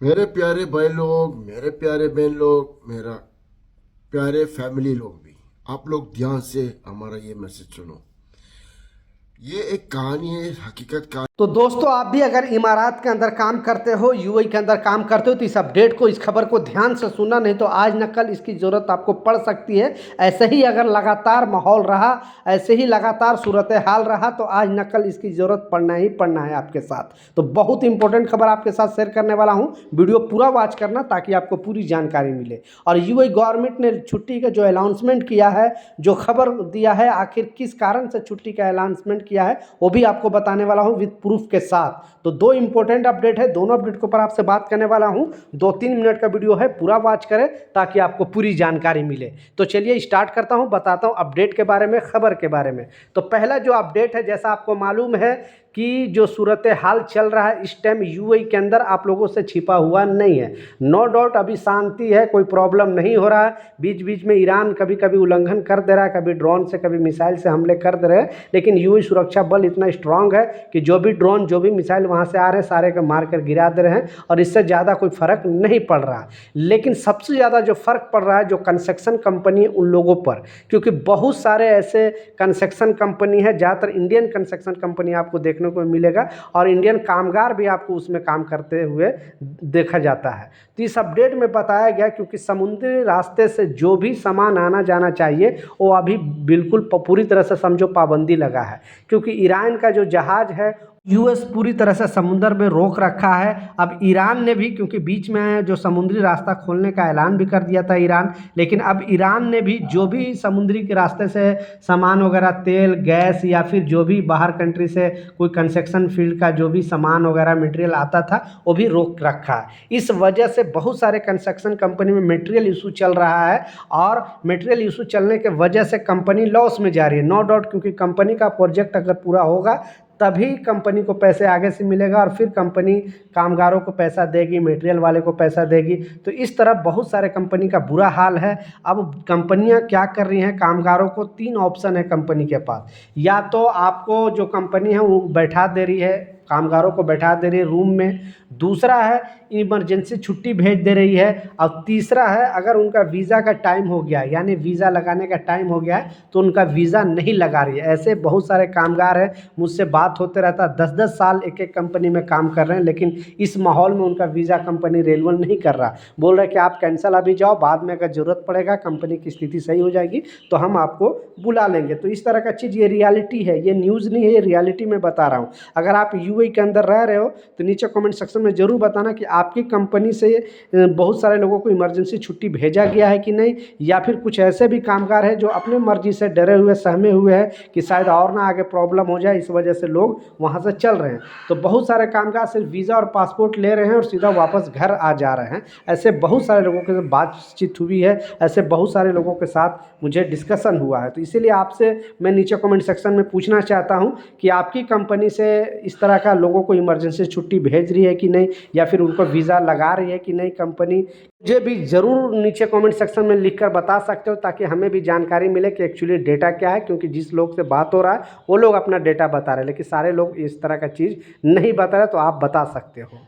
मेरे प्यारे भाई लोग, मेरे प्यारे बहन लोग, मेरा प्यारे फैमिली लोग भी, आप लोग ध्यान से हमारा ये मैसेज सुनो। ये एक कहानी है, हकीकत का। तो दोस्तों, आप भी अगर इमारात के अंदर काम करते हो, यूएई के अंदर काम करते हो, तो इस अपडेट को, इस खबर को ध्यान से सुनना, नहीं तो आज न कल इसकी ज़रूरत आपको पड़ सकती है। ऐसे ही अगर लगातार माहौल रहा, ऐसे ही लगातार सूरत हाल रहा, तो आज न कल इसकी ज़रूरत पड़ना ही पड़ना है आपके साथ। तो बहुत इंपॉर्टेंट खबर आपके साथ शेयर करने वाला हूँ, वीडियो पूरा वॉच करना ताकि आपको पूरी जानकारी मिले। और यूएई गवर्नमेंट ने छुट्टी का जो अनाउंसमेंट किया है, जो खबर दिया है, आखिर किस कारण से छुट्टी का अनाउंसमेंट किया है, वो भी आपको बताने वाला हूँ विद प्रूफ के साथ। तो दो इंपॉर्टेंट अपडेट है, दोनों अपडेट के ऊपर आपसे बात करने वाला हूं। 2-3 मिनट का वीडियो है, पूरा वॉच करें ताकि आपको पूरी जानकारी मिले। तो चलिए स्टार्ट करता हूं, बताता हूं अपडेट के बारे में, खबर के बारे में। तो पहला जो अपडेट है, जैसा आपको मालूम है कि जो सूरत हाल चल रहा है इस टाइम यूएई के अंदर, आप लोगों से छिपा हुआ नहीं है। नो डाउट अभी शांति है, कोई प्रॉब्लम नहीं हो रहा है। बीच बीच में ईरान कभी कभी उल्लंघन कर दे रहा है, कभी ड्रोन से, कभी मिसाइल से हमले कर दे रहे हैं, लेकिन यूएई सुरक्षा बल इतना स्ट्रांग है कि जो भी ड्रोन, जो भी मिसाइल वहाँ से आ रहे हैं, सारे को मार कर गिरा दे रहे हैं, और इससे ज़्यादा कोई फ़र्क नहीं पड़ रहा। लेकिन सबसे ज़्यादा जो फ़र्क पड़ रहा है, जो कंस्ट्रक्शन कंपनी उन लोगों पर, क्योंकि बहुत सारे ऐसे कंस्ट्रक्शन कंपनी है, ज़्यादातर इंडियन कंस्ट्रक्शन कंपनी आपको देखने को मिलेगा, और इंडियन कामगार भी आपको उसमें काम करते हुए देखा जाता है। तो इस अपडेट में बताया गया, क्योंकि समुद्री रास्ते से जो भी सामान आना जाना चाहिए, वो अभी बिल्कुल पूरी तरह से समझो पाबंदी लगा है, क्योंकि ईरान का जो जहाज़ है, यूएस पूरी तरह से समुंदर में रोक रखा है। अब ईरान ने भी, क्योंकि बीच में जो समुद्री रास्ता खोलने का ऐलान भी कर दिया था ईरान, लेकिन अब ईरान ने भी जो भी समुद्री के रास्ते से सामान वगैरह, तेल, गैस, या फिर जो भी बाहर कंट्री से कोई कंस्ट्रक्शन फील्ड का जो भी सामान वगैरह मटेरियल आता था, वो भी रोक रखा है। इस वजह से बहुत सारे कंस्ट्रक्शन कंपनी में मटेरियल इशू चल रहा है, और मटेरियल इशू चलने के वजह से कंपनी लॉस में जा रही है। नो डाउट, क्योंकि कंपनी का प्रोजेक्ट अगर पूरा होगा तभी कंपनी को पैसे आगे से मिलेगा, और फिर कंपनी कामगारों को पैसा देगी, मटेरियल वाले को पैसा देगी। तो इस तरह बहुत सारे कंपनी का बुरा हाल है। अब कंपनियां क्या कर रही हैं, कामगारों को 3 ऑप्शन है कंपनी के पास। या तो आपको जो कंपनी है वो बैठा दे रही है, कामगारों को बैठा दे रही है रूम में। दूसरा है इमरजेंसी छुट्टी भेज दे रही है। और तीसरा है, अगर उनका वीज़ा का टाइम हो गया, यानी वीज़ा लगाने का टाइम हो गया है, तो उनका वीज़ा नहीं लगा रही है। ऐसे बहुत सारे कामगार हैं, मुझसे बात होते रहता, 10-10 साल एक एक कंपनी में काम कर रहे हैं, लेकिन इस माहौल में उनका वीज़ा कंपनी रेन्यूअल नहीं कर रहा। बोल रहे कि आप कैंसिल अभी जाओ, बाद में अगर ज़रूरत पड़ेगा, कंपनी की स्थिति सही हो जाएगी तो हम आपको बुला लेंगे। तो इस तरह का चीज़, ये रियलिटी है, ये न्यूज़ नहीं है, ये रियलिटी में बता रहा हूँ। अगर आप यूएई के अंदर रह रहे हो तो नीचे कमेंट सेक्शन में ज़रूर बताना कि आपकी कंपनी से बहुत सारे लोगों को इमरजेंसी छुट्टी भेजा गया है कि नहीं, या फिर कुछ ऐसे भी कामगार हैं जो अपने मर्जी से डरे हुए, सहमे हुए हैं कि शायद और ना आगे प्रॉब्लम हो जाए, इस वजह से लोग वहाँ से चल रहे हैं। तो बहुत सारे कामगार सिर्फ वीज़ा और पासपोर्ट ले रहे हैं और सीधा वापस घर आ जा रहे हैं। ऐसे बहुत सारे लोगों के साथ बातचीत हुई है, ऐसे बहुत सारे लोगों के साथ मुझे डिस्कशन हुआ है। तो इसीलिए आपसे मैं नीचे कमेंट सेक्शन में पूछना चाहता हूँ कि आपकी कंपनी से इस तरह का लोगों को इमरजेंसी छुट्टी भेज रही है कि नहीं, या फिर उनको वीज़ा लगा रही है कि नहीं कंपनी। मुझे भी ज़रूर नीचे कमेंट सेक्शन में लिखकर बता सकते हो, ताकि हमें भी जानकारी मिले कि एक्चुअली डेटा क्या है। क्योंकि जिस लोग से बात हो रहा है वो लोग अपना डेटा बता रहे हैं, लेकिन सारे लोग इस तरह का चीज़ नहीं बता रहे, तो आप बता सकते हो।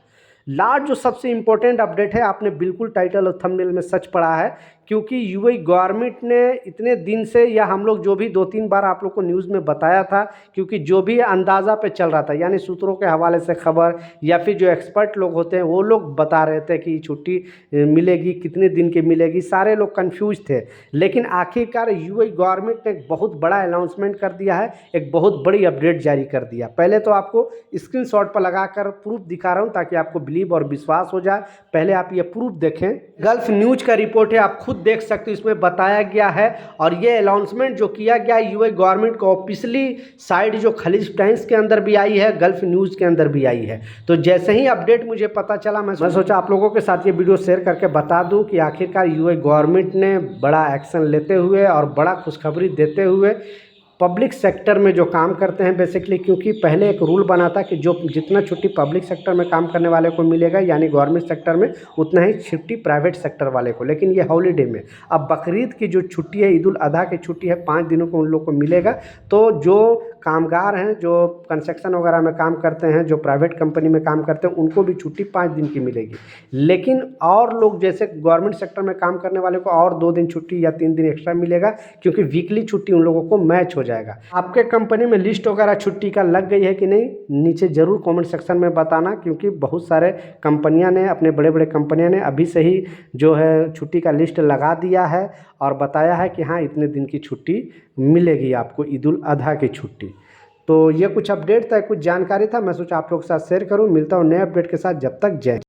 लास्ट जो सबसे इम्पोर्टेंट अपडेट है, आपने बिल्कुल टाइटल और थंबनेल में सच पढ़ा है, क्योंकि यूएई गवर्नमेंट ने इतने दिन से, या हम लोग जो भी 2-3 बार आप लोग को न्यूज़ में बताया था, क्योंकि जो भी अंदाज़ा पे चल रहा था, यानी सूत्रों के हवाले से खबर, या फिर जो एक्सपर्ट लोग होते हैं वो लोग बता रहे थे कि छुट्टी मिलेगी, कितने दिन की मिलेगी, सारे लोग कंफ्यूज थे। लेकिन आखिरकार यूएई गवर्नमेंट ने एक बहुत बड़ा अनाउंसमेंट कर दिया है, एक बहुत बड़ी अपडेट जारी कर दिया। पहले तो आपको स्क्रीनशॉट पर लगाकर प्रूफ दिखा रहा हूँ ताकि आपको बिलीव और विश्वास हो जाए। पहले आप ये प्रूफ देखें, गल्फ न्यूज का रिपोर्ट है, आप खुद देख सकते हो, इसमें बताया गया है। और ये अनाउंसमेंट जो किया गया यूएई गवर्नमेंट को ऑफिशियली साइड जो खलीज टाइम्स के अंदर भी आई है, गल्फ न्यूज के अंदर भी आई है। तो जैसे ही अपडेट मुझे पता चला, मैं सोचा आप लोगों के साथ ये वीडियो शेयर करके बता दूं कि आखिरकार यूएई गवर्नमेंट ने बड़ा एक्शन लेते हुए और बड़ा खुशखबरी देते हुए पब्लिक सेक्टर में जो काम करते हैं बेसिकली, क्योंकि पहले एक रूल बना था कि जो जितना छुट्टी पब्लिक सेक्टर में काम करने वाले को मिलेगा, यानी गवर्नमेंट सेक्टर में, उतना ही छुट्टी प्राइवेट सेक्टर वाले को। लेकिन ये हॉलीडे में, अब बकरीद की जो छुट्टी है, ईद उल अजहा की छुट्टी है, 5 दिनों को उन लोग को मिलेगा। तो जो कामगार हैं जो कंस्ट्रक्शन वगैरह में काम करते हैं, जो प्राइवेट कंपनी में काम करते हैं, उनको भी छुट्टी 5 दिन की मिलेगी। लेकिन और लोग जैसे गवर्नमेंट सेक्टर में काम करने वाले को और 2 दिन छुट्टी या 3 दिन एक्स्ट्रा मिलेगा, क्योंकि वीकली छुट्टी उन लोगों को मैच हो जाएगा। आपके कंपनी में लिस्ट वगैरह छुट्टी का लग गई है कि नहीं, नीचे ज़रूर कमेंट सेक्शन में बताना, क्योंकि बहुत सारे कंपनियां ने, अपने बड़े बड़े कंपनियां ने अभी से ही जो है छुट्टी का लिस्ट लगा दिया है और बताया है कि हाँ इतने दिन की छुट्टी मिलेगी आपको, ईद उल अधा की छुट्टी। तो ये कुछ अपडेट था, कुछ जानकारी था, मैं सोचा आप लोग के साथ शेयर करूं। मिलता हूं नए अपडेट के साथ, जब तक जय।